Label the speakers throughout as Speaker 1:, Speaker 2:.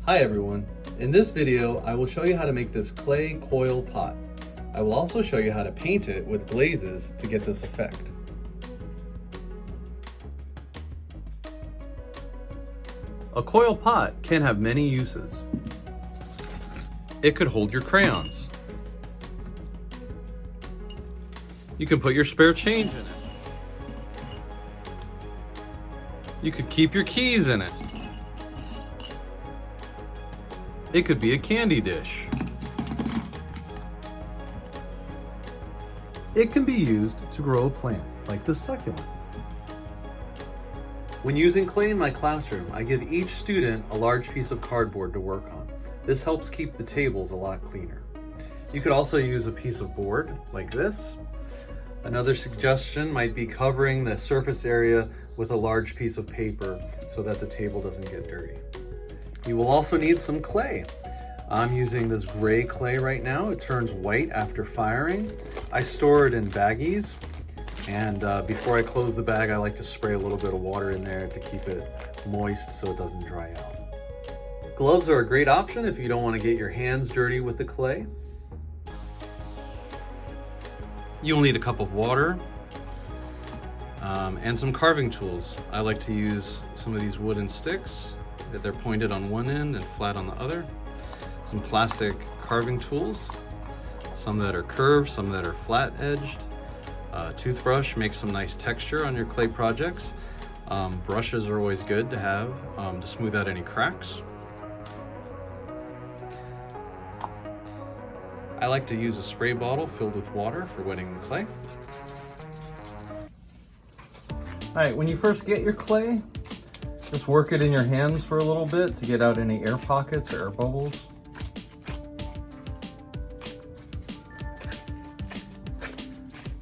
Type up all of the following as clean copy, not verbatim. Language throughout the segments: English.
Speaker 1: Hi everyone, in this video I will show you how to make this clay coil pot. I will also show you how to paint it with glazes to get this effect. A coil pot can have many uses. It could hold your crayons. You can put your spare change in it. You could keep your keys in it. It could be a candy dish. It can be used to grow a plant, like this succulent. When using clay in my classroom, I give each student a large piece of cardboard to work on. This helps keep the tables a lot cleaner. You could also use a piece of board, like this. Another suggestion might be covering the surface area with a large piece of paper so that the table doesn't get dirty. You will also need some clay. I'm using this gray clay right now. It turns white after firing. I store it in baggies, and before I close the bag, I like to spray a little bit of water in there to keep it moist so it doesn't dry out. Gloves are a great option if you don't want to get your hands dirty with the clay. You'll need a cup of water and some carving tools. I like to use some of these wooden sticks that they're pointed on one end and flat on the other. Some plastic carving tools, some that are curved, some that are flat edged. Toothbrush makes some nice texture on your clay projects. Brushes are always good to have to smooth out any cracks. I like to use a spray bottle filled with water for wetting the clay. All right, when you first get your clay, just work it in your hands for a little bit to get out any air pockets or air bubbles.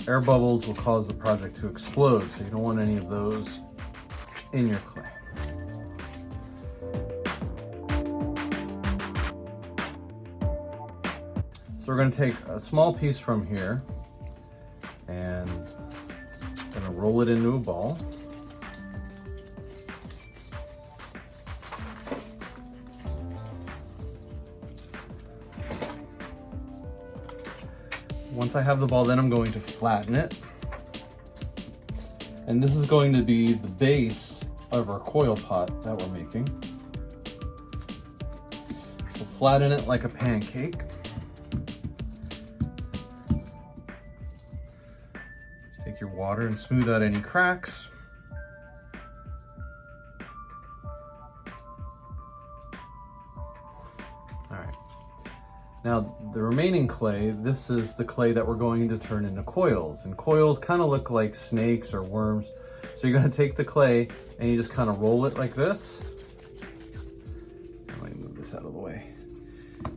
Speaker 1: Air bubbles will cause the project to explode, so you don't want any of those in your clay. So we're going to take a small piece from here and going to roll it into a ball. Once I have the ball, then I'm going to flatten it. And this is going to be the base of our coil pot that we're making. So flatten it like a pancake. Take your water and smooth out any cracks. Now, the remaining clay, this is the clay that we're going to turn into coils. And coils kind of look like snakes or worms. So you're going to take the clay and you just kind of roll it like this. Let me move this out of the way.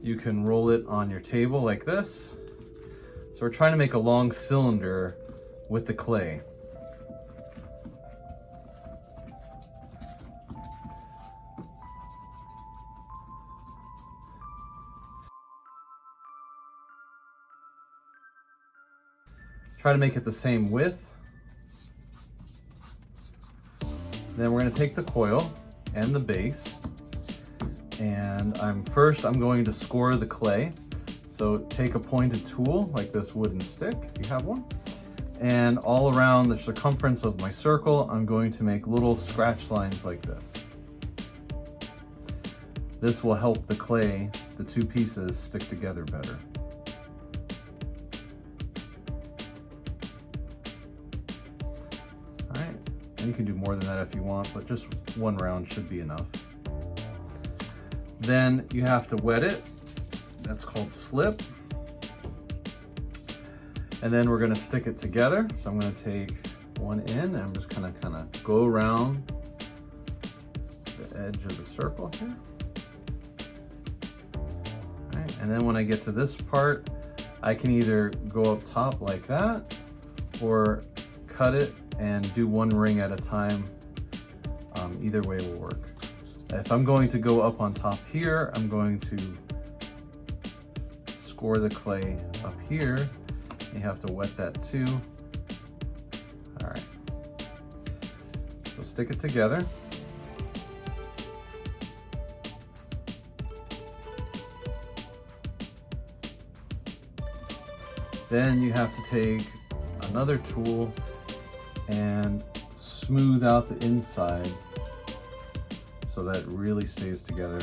Speaker 1: You can roll it on your table like this. So we're trying to make a long cylinder with the clay. Try to make it the same width. Then we're going to take the coil and the base, and I'm going to score the clay. So take a pointed tool like this wooden stick, if you have one, and all around the circumference of my circle, I'm going to make little scratch lines like this. This will help the clay, the two pieces, stick together better. And you can do more than that if you want, but just one round should be enough. Then you have to wet it. That's called slip. And then we're gonna stick it together. So I'm gonna take one in and I'm just gonna kind of go around the edge of the circle here. All right, and then when I get to this part, I can either go up top like that or cut it and do one ring at a time. Either way will work. If I'm going to go up on top here, I'm going to score the clay up here. You have to wet that too. All right. So stick it together. Then you have to take another tool and smooth out the inside so that it really stays together.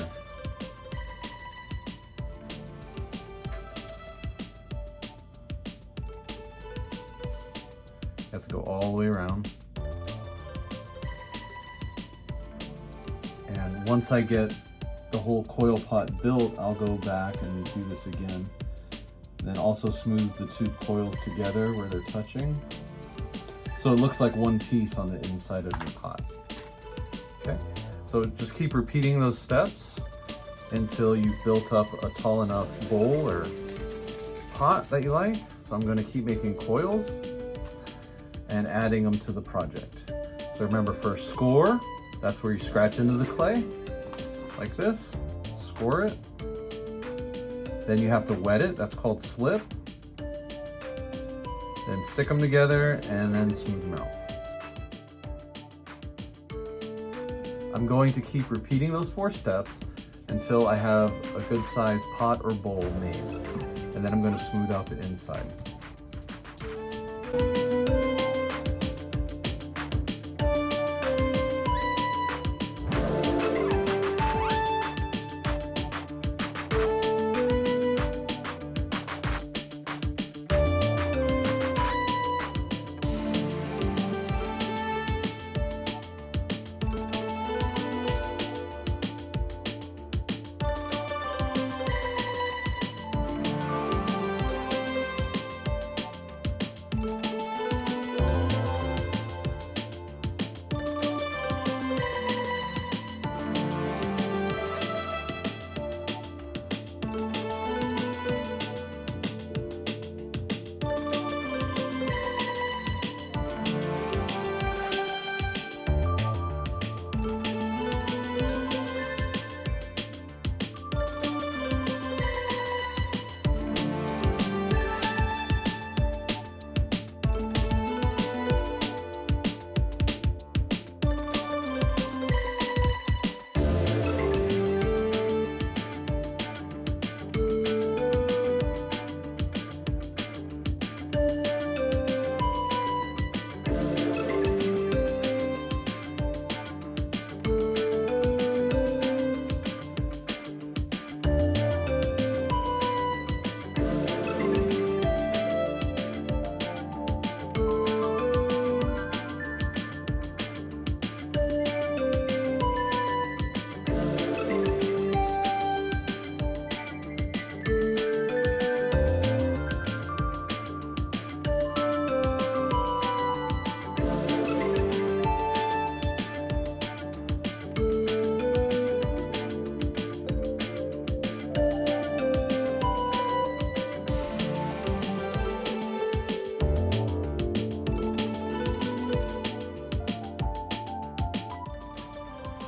Speaker 1: You have to go all the way around. And once I get the whole coil pot built, I'll go back and do this again. And then also smooth the two coils together where they're touching, so it looks like one piece on the inside of your pot. Okay, so just keep repeating those steps until you've built up a tall enough bowl or pot that you like. So I'm going to keep making coils and adding them to the project. So remember, first score, that's where you scratch into the clay like this, score it. Then you have to wet it, that's called slip. Then stick them together and then smooth them out. I'm going to keep repeating those 4 steps until I have a good sized pot or bowl made. And then I'm going to smooth out the inside.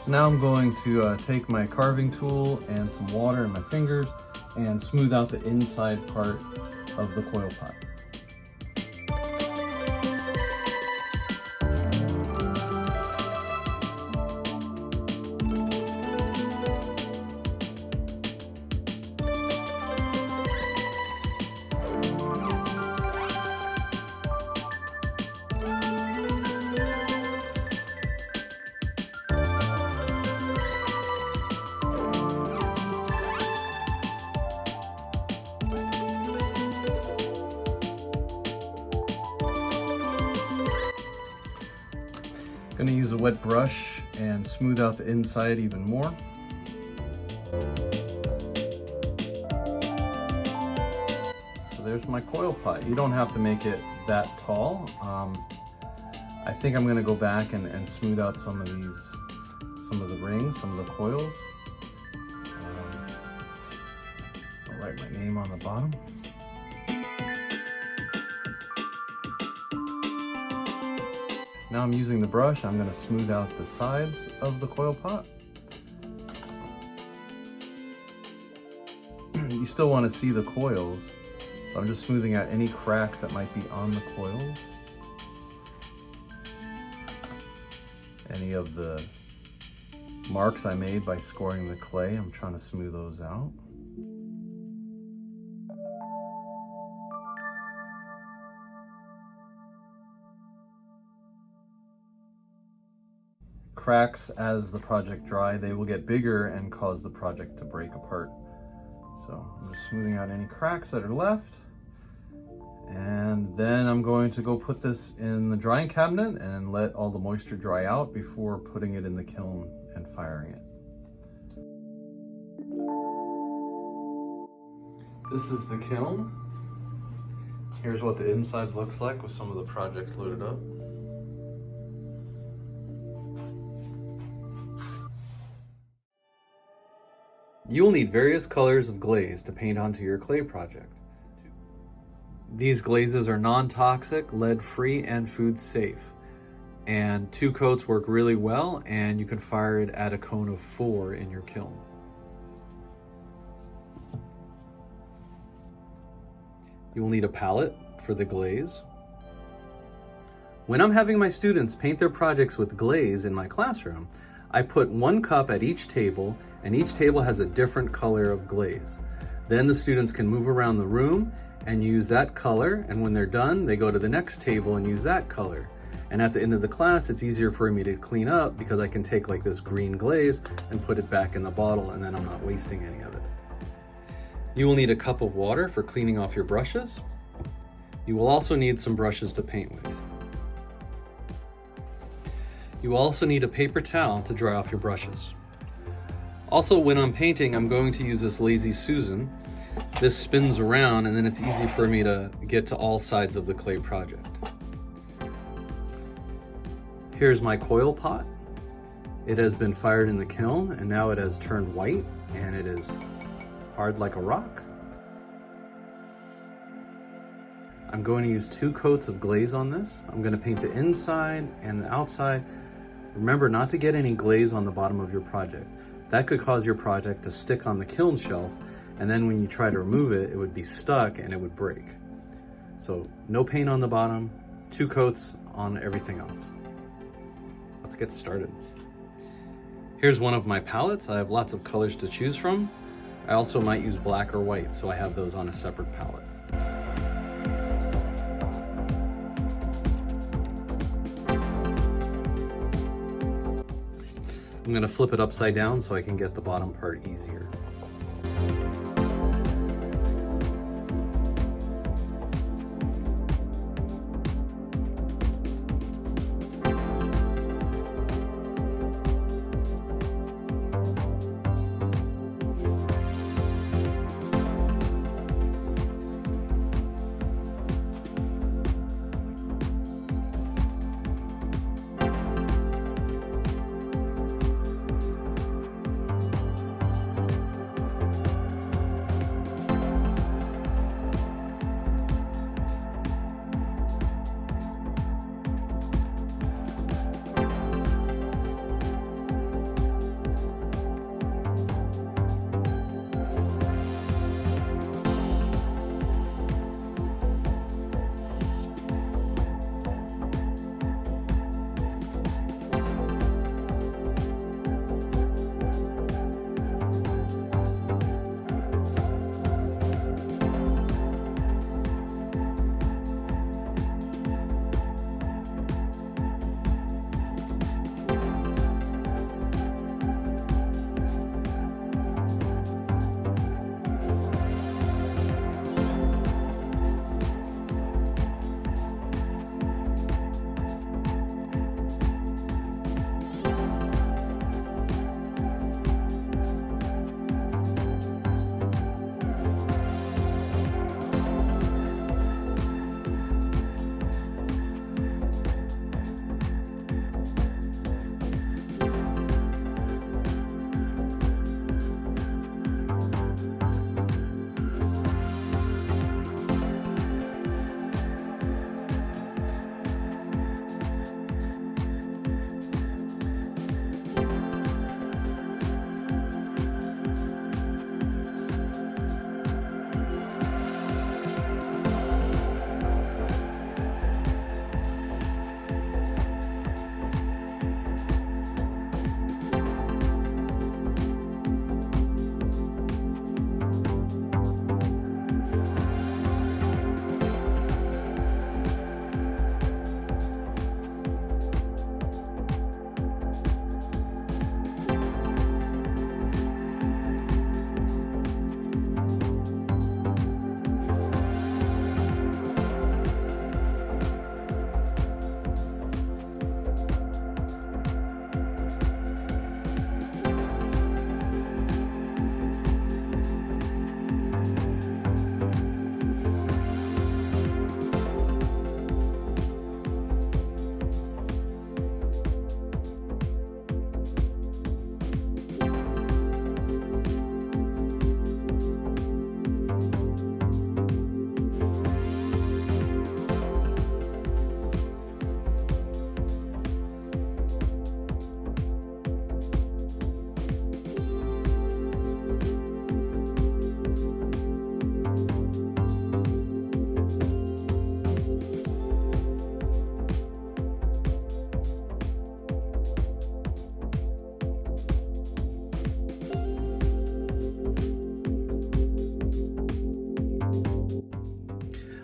Speaker 1: So now I'm going to take my carving tool and some water in my fingers and smooth out the inside part of the coil pot. I'm going to use a wet brush and smooth out the inside even more. So there's my coil pot. You don't have to make it that tall. I think I'm going to go back and smooth out some of the rings, some of the coils. I'll write my name on the bottom. Now I'm using the brush, I'm going to smooth out the sides of the coil pot. You still want to see the coils, so I'm just smoothing out any cracks that might be on the coils. Any of the marks I made by scoring the clay, I'm trying to smooth those out. cracks as the project dry. They will get bigger and cause the project to break apart. So I'm just smoothing out any cracks that are left. And then I'm going to go put this in the drying cabinet and let all the moisture dry out before putting it in the kiln and firing it. This is the kiln. Here's what the inside looks like with some of the projects loaded up. You will need various colors of glaze to paint onto your clay project. These glazes are non-toxic, lead-free, and food safe. And 2 coats work really well, and you can fire it at a cone of 4 in your kiln. You will need a palette for the glaze. When I'm having my students paint their projects with glaze in my classroom, I put 1 cup at each table, and each table has a different color of glaze. Then the students can move around the room and use that color, and when they're done, they go to the next table and use that color. And at the end of the class, it's easier for me to clean up because I can take like this green glaze and put it back in the bottle, and then I'm not wasting any of it. You will need a cup of water for cleaning off your brushes. You will also need some brushes to paint with. You will also need a paper towel to dry off your brushes. Also, when I'm painting, I'm going to use this Lazy Susan. This spins around, and then it's easy for me to get to all sides of the clay project. Here's my coil pot. It has been fired in the kiln, and now it has turned white, and it is hard like a rock. I'm going to use 2 coats of glaze on this. I'm going to paint the inside and the outside. Remember not to get any glaze on the bottom of your project. That could cause your project to stick on the kiln shelf, and then when you try to remove it, it would be stuck and it would break. So no paint on the bottom, 2 coats on everything else. Let's get started. Here's one of my palettes. I have lots of colors to choose from. I also might use black or white, so I have those on a separate palette. I'm going to flip it upside down so I can get the bottom part easier.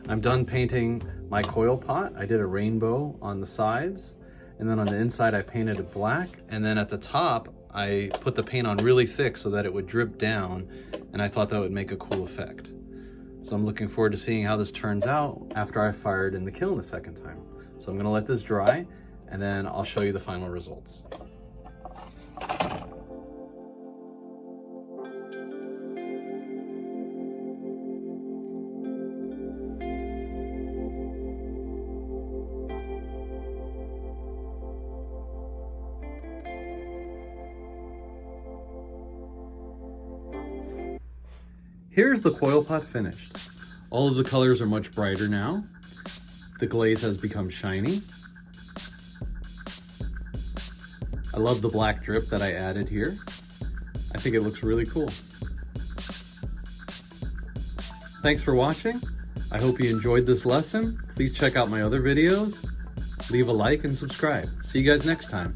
Speaker 1: I'm done painting my coil pot. I did a rainbow on the sides, and then on the inside I painted it black, and then at the top I put the paint on really thick so that it would drip down, and I thought that would make a cool effect. So I'm looking forward to seeing how this turns out after I fired in the kiln the second time. So I'm gonna let this dry, and then I'll show you the final results. Here's the coil pot finished. All of the colors are much brighter now. The glaze has become shiny. I love the black drip that I added here. I think it looks really cool. Thanks for watching. I hope you enjoyed this lesson. Please check out my other videos. Leave a like and subscribe. See you guys next time.